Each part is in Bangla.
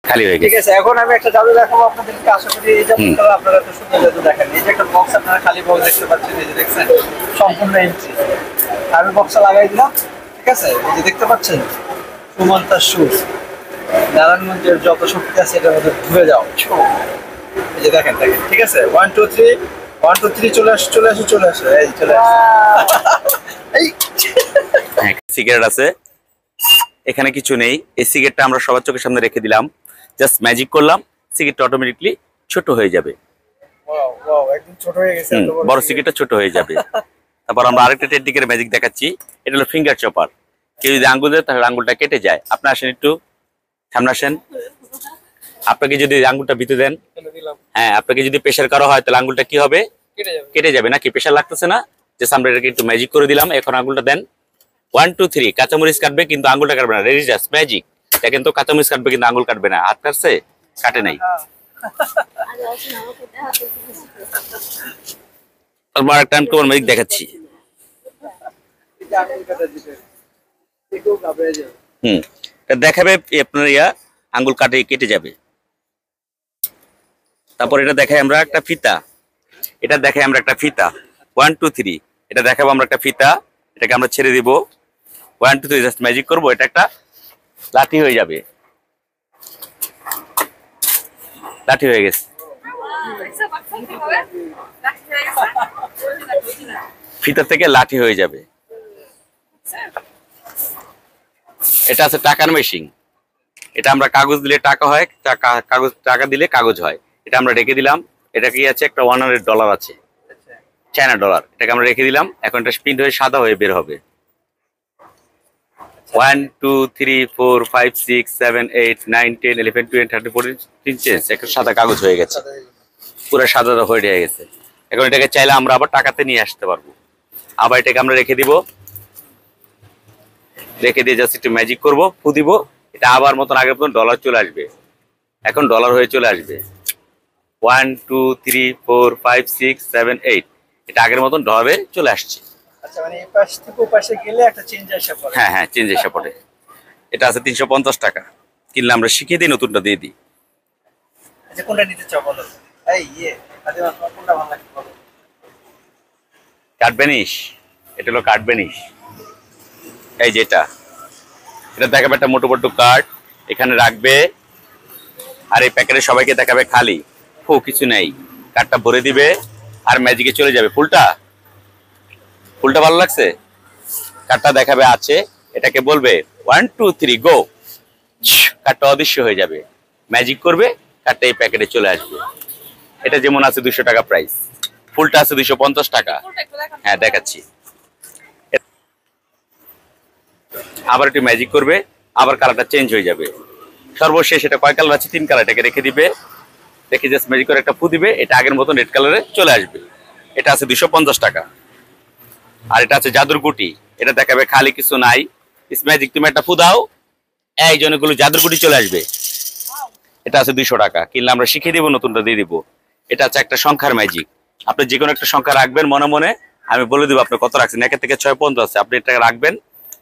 খালি হয়ে গেছে। ঠিক আছে, এখন আমি একটা জাদু দেখাবো আপনাদেরকে। আশা করি এই জাদুটা আপনারা তো সুন্দর জাদু দেখেন। এই যে একটা বক্স, আপনারা খালি বক্স দেখতে পাচ্ছেন, এই যে দেখছেন সম্পূর্ণ এমটি। আমি বক্সটা লাগাই দিলাম, ঠিক আছে? এই যে দেখতে পাচ্ছেন সুমন্তার সুর, নারায়ণগঞ্জের যত শক্তি আছে এটার মধ্যে ঘুরে যাও। এই যে দেখেন দেখেন, ঠিক আছে? 1 2 3 1 2 3 চলে আসো চলে আসো চলে আসো, এই চলে আসো। এই সিগারেট আছে, এখানে কিছু নেই। এই সিগারেটটা আমরা সবার চোখের সামনে রেখে দিলাম, জাস্ট ম্যাজিক করলাম, সিগারেটটা অটোমেটিকলি ছোট হয়ে যাবে। ওয়াও ওয়াও, একদম ছোট হয়ে গেছে, এত বড় সিগারেটটা ছোট হয়ে যাবে। তারপর আমরা আরেকটা টেকনিকের ম্যাজিক দেখাচ্ছি। এটা হলো ফিঙ্গার চপার। কেউ যদি আঙ্গুল দেয় তাহলে আঙ্গুলটা কেটে যায়। আপনি আসেন একটু সামনে আসেন। আপনাকে যদি আঙ্গুলটা ভিতরে দেন, হ্যাঁ, আপনাকে যদি প্রেশার করা হয় তাহলে আঙ্গুলটা কি হবে? কেটে যাবে। নাকি প্রেশার লাগতেছে না? যে আমরা এটাকে একটু ম্যাজিক করে দিলাম। এখন আঙ্গুলটা দেন, 1 2 3 কাঁচামরিচ কাটবে কিন্তু আঙ্গুলটা কাটবে না। Ready, just magic. এটা কিন্তু কাঁচামরিচ কাটবে কিন্তু আঙ্গুল কাটবে না। হাত কাটছে, কাটে নাই। তারপর একটা তোমার ম্যাজিক দেখাচ্ছি। এটা দেখাবে আপনার আঙ্গুল কেটে যাবে। তারপর এটা দেখাই আমরা একটা ফিতা। এটা দেখাই আমরা একটা ফিতা। 1 2 3 এটা দেখাবো আমরা একটা ফিতা। এটাকে আমরা ছেড়ে দিব। 1 2 3 জাস্ট ম্যাজিক করবো, এটা একটা লাঠি হয়ে যাবে। লাঠি হয়ে গেছে। ফিতা থেকে লাঠি হয়ে যাবে। এটা আছে টাকার মেশিন। এটা আমরা কাগজ দিলে টাকা হয়, টাকা দিলে কাগজ হয়। এটা আমরা রেখে দিলাম। এটা কি আছে? একটা $100 আছে, চায়না ডলার। এটাকে আমরা রেখে দিলাম। এখন এটা স্পিন হয়ে সাদা হয়ে বের হবে। 1 2 3 4 5 6 7 8 9 10 11 12 13 14 3 একটা সাদা কাগজ হয়ে গেছে, পুরো সাদা হয়ে গেছে। এখন এটাকে চাইলে আমরা আবার টাকাতে নিয়ে আসতে পারবো। আবার এটাকে আমরা রেখে দিব। রেখে দিয়ে জাস্ট একটু ম্যাজিক করবো, ফু দিব। এটা আবার মতন আগের মতন ডলার চলে আসবে। এখন ডলার হয়ে চলে আসবে। 1 2 3 4 5 6 7 8 এটা আগের মতন ডলারে চলে আসছে। আচ্ছা, মানে এই পাশ থেকে ওই পাশে গেলে একটা চেঞ্জ আসে পড়ে। হ্যাঁ হ্যাঁ, চেঞ্জ এসে পড়ে। এটা আছে 350 টাকা। কিনলে আমরা শিখিয়ে দিই, নতুনটা দিয়ে দিই। আচ্ছা, কোনটা নিতে চাও বলো? এই ফাতিমা, তোমার কোনটা ভালো লাগে বলো? কাঠ বেনিশ। এটা হলো কাঠ বেনিশ। এই যেটা, এটা দেখাবে একটা মোটো মোটো কাঠ, এখানে রাখবে। আর এই প্যাকেটে সবাইকে দেখাবে খালি, কিছু নেই। কাঠটা ভরে দিবে আর ম্যাজিকে চলে যাবে। ফুলটা ভালো লাগছে? কাঠটা দেখাবে আছে, এটাকে বলবে 1 2 3 গো, কাঠটা অদৃশ্য হয়ে যাবে। ম্যাজিক করবে, কাঠটা এই প্যাকেটে চলে আসবে। এটা যেমন আছে 200 টাকা প্রাইস, ফুলটা আছে 250 টাকা। হ্যাঁ, দেখাচ্ছি। আবার একটু ম্যাজিক করবে, আবার কালারটা চেঞ্জ হয়ে যাবে। সর্বশেষ এটা কয় কালার আছে? 3 কালার। এটাকে রেখে দিবে, রেখে জাস্ট ম্যাজিক করে একটা ফু দিবে, এটা আগের মতন রেড কালারে চলে আসবে। এটা আছে 250 টাকা। আর এটা আছে জাদুর গুটি। এটা দেখাবে খালি, কিছু নাই। ম্যাজিক, তুমি একটা ফু দাও, এই জনগুলো জাদুর গুটি চলে আসবে। এটা আছে 200 টাকা। কিনলে আমরা শিখিয়ে দিব, নতুনটা দিয়ে দিব। এটা আছে একটা সংখ্যার ম্যাজিক। আপনি যে কোনো একটা সংখ্যা রাখবেন মনে মনে, আমি বলে দিব আপনি কত রাখছেন। 1 থেকে 6 পর্যন্ত আছে, আপনি এটা রাখবেন,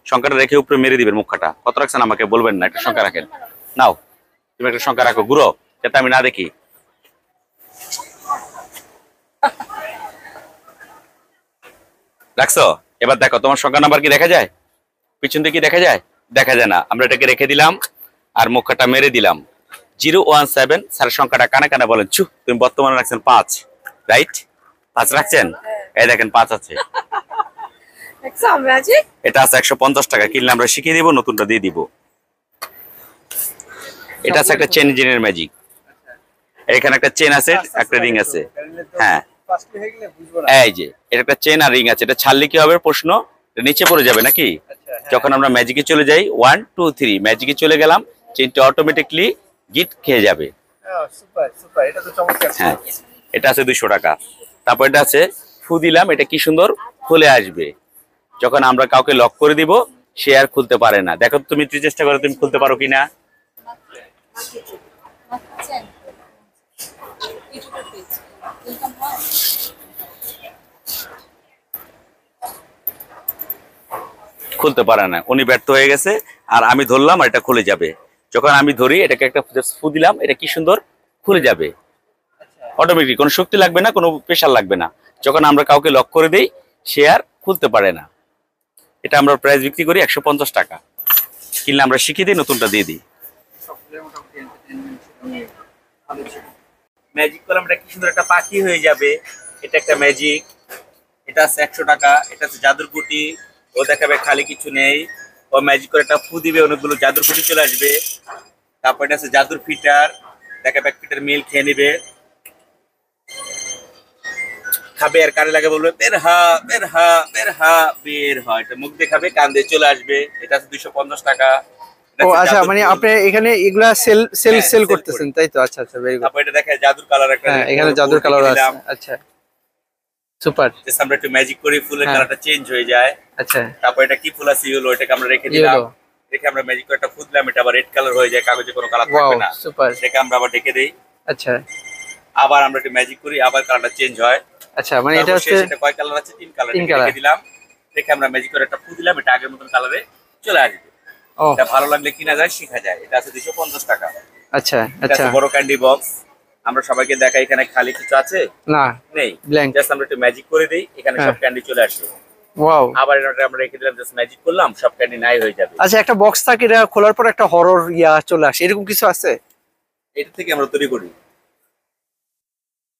সংখ্যাটা রেখে উপরে মেরে দিবেন মুখটা। কত রাখছেন আমাকে বলবেন না, একটা সংখ্যা রাখেন। নাও, তুমি একটা সংখ্যা রাখো, ঘুরো, যাতে আমি না দেখি। রাখছো? এবার দেখো তোমার সংখ্যা নাম্বার কি দেখা যায়? পিছন দিকে দেখা যায়? দেখা যায় না। আমরা এটাকে রেখে দিলাম আর মুখটা মেরে দিলাম। 017 স্যার সংখ্যাটা কানে কানে বলেন। তুমি বর্তমানে রাখছেন 5, রাইট? 5 রাখছেন? এই দেখেন 5 আছে। এটা আছে 150 টাকা। কিনলে আমরা শিখিয়ে দিব, নতুনটা দিয়ে দিব। এটা আছে একটা চেন ইঞ্জিনের ম্যাজিক। এখানে একটা চেন আছে, একটা রিং আছে। হ্যাঁ, এই যে এটা একটা চেন আর রিং আছে। এটা ছাড়লে কি হবে প্রশ্ন? নিচে পড়ে যাবে নাকি? যখন আমরা ম্যাজিকে চলে যাই 1 2 3 ম্যাজিকে চলে গেলাম, চেনটা অটোমেটিকলি গিট খেয়ে যাবে। হ্যাঁ, এটা আছে 200 টাকা। তারপর এটা আছে ফু দিলাম, এটা কি সুন্দর খুলে আসবে। যখন আমরা কাউকে লক করে দিব, সে আর খুলতে পারে না। দেখো তুমি চেষ্টা করো, তুমি খুলতে পারো কিনা। খুলতে পারে না, উনি ব্যর্থ হয়ে গেছে। আর আমি ধরলাম আর এটা খুলে যাবে। যখন আমি ধরি এটাকে একটা ফু দিলাম, এটা কি সুন্দর খুলে যাবে অটোমেটিক, কোনো শক্তি লাগবে না, কোনো প্রেশার লাগবে না। যখন আমরা কাউকে লক করে দেই সে আর খুলতে পারে না। এটা আমরা প্রাইস বিক্রি করি 150 টাকা। কিনলে আমরা শিখিয়ে দিই, নতুনটা দিয়ে দিই। সবগুলো মোটামুটি entertainment ছিল। ভালো ছিল। ম্যাজিক কলমটা কি সুন্দর একটা পাখি হয়ে যাবে। এটা একটা ম্যাজিক, এটা আছে 100 টাকা। এটা আছে জাদুর পুঁটি, ও দেখাবে খালি কিছু নেই, ও ম্যাজিক করে একটা ফু দিবে, অনেকগুলো জাদুর পুঁটি চলে আসবে। তারপর এটা আছে জাদুর ফিটার, দেখাবে 1 ফিটার মিল খেয়ে নিবে, খাবে আর কানে লাগে বলবে বের হা বের হা বের হা বের হয়। এটা মুখ দেখাবে, কান দিয়ে চলে আসবে। এটা আছে 250 টাকা। এটা ও আছে আচ্ছা, জাদুর মানে ফুল। আপনি এখানে এগুলা সেল সেল হ্যাঁ, সেল sell করতেছেন তাই তো? আচ্ছা আচ্ছা, ভেরি গুড। তারপর এটা দেখে জাদুর কালার একটা, হ্যাঁ, এখানে জাদুর কালার আছে। আচ্ছা, সুপার। জাস্ট আমরা একটু ম্যাজিক করি, ফুলের হ্যাঁ। কালারটা চেঞ্জ হয়ে যায়। আচ্ছা, তারপর এটা কি ফুল আছে ইয়েলো, এটাকে আমরা রেখে দিলাম। ইয়েলো। রেখে আমরা ম্যাজিক করে একটা ফুল দিলাম, এটা আবার রেড কালার হয়ে যায়, কাগজে কোনো কালার ওয়াও, থাকবে না। সুপার। এটাকে আমরা আবার ঢেকে দেই, আচ্ছা আবার আমরা একটু ম্যাজিক করি, আবার কালারটা চেঞ্জ হয়। আচ্ছা, মানে এটা হচ্ছে এটা কয় কালার আছে? 3 কালার। তিন কালার। রেখে দিলাম, রেখে আমরা ম্যাজিক করে একটা ফুল দিলাম, এটা আগের মতন কালারে চলে আসবে। ও এটা ভালো লাগলে কিনা যায়, শেখা যায়। এটা আছে 250 টাকা। আচ্ছা এটা আচ্ছা, আছে বড় ক্যান্ডি বক্স। আমরা সবাইকে দেখাই, এখানে খালি কিছু আছে না নেই, ব্ল্যাঙ্ক। জাস্ট আমরা একটু ম্যাজিক করে দিই, এখানে হ্যাঁ। সব ক্যান্ডি চলে আসবে। ওয়াও। আবার এটা আমরা রেখে দিলাম, জাস্ট ম্যাজিক করলাম, সব ক্যান্ডি নাই হয়ে যাবে। আচ্ছা, একটা বক্স থাকে, এটা খোলার পর একটা হরর ইয়া চলে আসে, এরকম কিছু আছে? এটা থেকে আমরা তৈরি করি।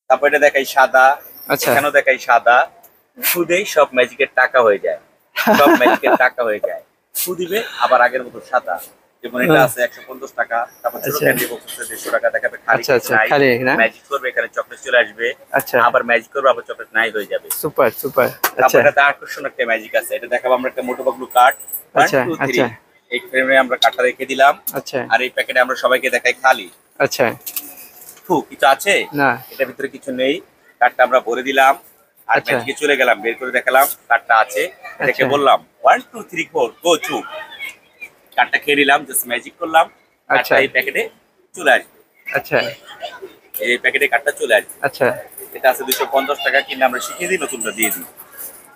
তারপর এটা দেখাই সাদা, আচ্ছা। এখানেও দেখাই সাদা। ফুদেই সব ম্যাজিকের টাকা হয়ে যায়, সব ম্যাজিকের টাকা হয়ে যায়। ফু দিবে আবার আগের মতো সাদা। যেমন এটা আছে 150 টাকা। তারপর ছোট আচ্ছা। ক্যান্ডি বক্স আছে 150 টাকা, দেখাবে খালি আচ্ছা, কিছু আচ্ছা, নাই। খালি না? ম্যাজিক করবে, এখানে চকলেট চলে আসবে। আচ্ছা, আবার ম্যাজিক করবে, আবার চকলেট নাই হয়ে যাবে। Super super. তারপর আচ্ছা এটাতে আকর্ষণ একটা ম্যাজিক আছে, এটা দেখাবো আমরা একটা মোটো বাবলু কার্ড। আচ্ছা, 1 2 3 আচ্ছা। এই ফ্রেমে আমরা কার্ডটা রেখে দিলাম। আচ্ছা আর এই প্যাকেটে আমরা সবাইকে দেখাই খালি। আচ্ছা, ফু কিছু আছে না এটার ভিতরে, কিছু নেই। কার্ডটা আমরা ভরে দিলাম, আর আচ্ছা। ম্যাজিকে চলে গেলাম, বের করে দেখালাম কার্ডটা আছে। এটাকে আচ্ছা। বললাম 1 2 3 4 গো চু, কার্ডটা খেয়ে নিলাম, জাস্ট ম্যাজিক করলাম, আচ্ছা। কার্ডটা এই প্যাকেটে চলে আসবে। আচ্ছা এই প্যাকেটে কার্ডটা চলে আসবে। আচ্ছা, এটা আছে 250 টাকা। কিনে আমরা শিখিয়ে দিই, নতুনটা দিয়ে দিই।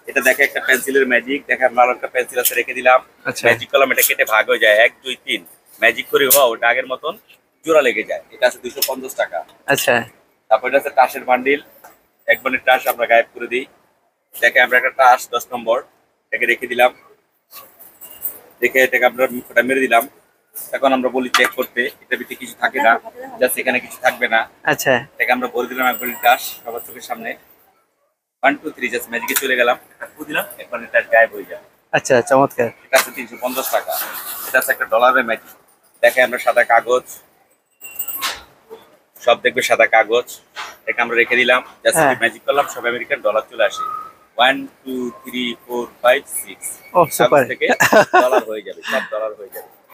এটা দেখে একটা পেন্সিলের ম্যাজিক, দেখে আমরা আরো একটা পেন্সিল আছে রেখে দিলাম। আচ্ছা। ম্যাজিক করলাম, এটা কেটে ভাগ হয়ে যায় 1 2 3। ম্যাজিক করে ওটা আগের মতন জোড়া লেগে যায়। এটা আছে 250 টাকা। আচ্ছা তারপর এটা আছে টাসের বান্ডিল, এক বান্ডিল টাস আমরা গায়েব করে দিই। দেখে আমরা একটা টাস 10 নম্বর, এটাকে রেখে দিলাম। দেখে এটাকে আমরা ওটা মেরে দিলাম। এখন আমরা বলি চেক করতে, এটার ভিতরে কিছু থাকে না, জাস্ট এখানে কিছু থাকবে না। আচ্ছা এটাকে আমরা বলে দিলাম এক বান্ডিল টাস সবার চোখের সামনে। 1 2 3 জাস্ট ম্যাজিকে চলে গেলাম, একটা ফু দিলাম, এক বান্ডিল টাস গায়েব হয়ে যায়। আচ্ছা, চমৎকার। এটা আছে 350 টাকা। এটা আছে একটা ডলারের ম্যাজিক, দেখে আমরা সাদা কাগজ, সব দেখবে সাদা কাগজ। এটা আমরা রেখে দিলাম, জাস্ট হ্যাঁ। ম্যাজিক করলাম, সব আমেরিকান ডলার চলে আসে। 1 2 3 4 5 6 ও সুপার। থেকে ডলার হয়ে যাবে, সব ডলার হয়ে যাবে।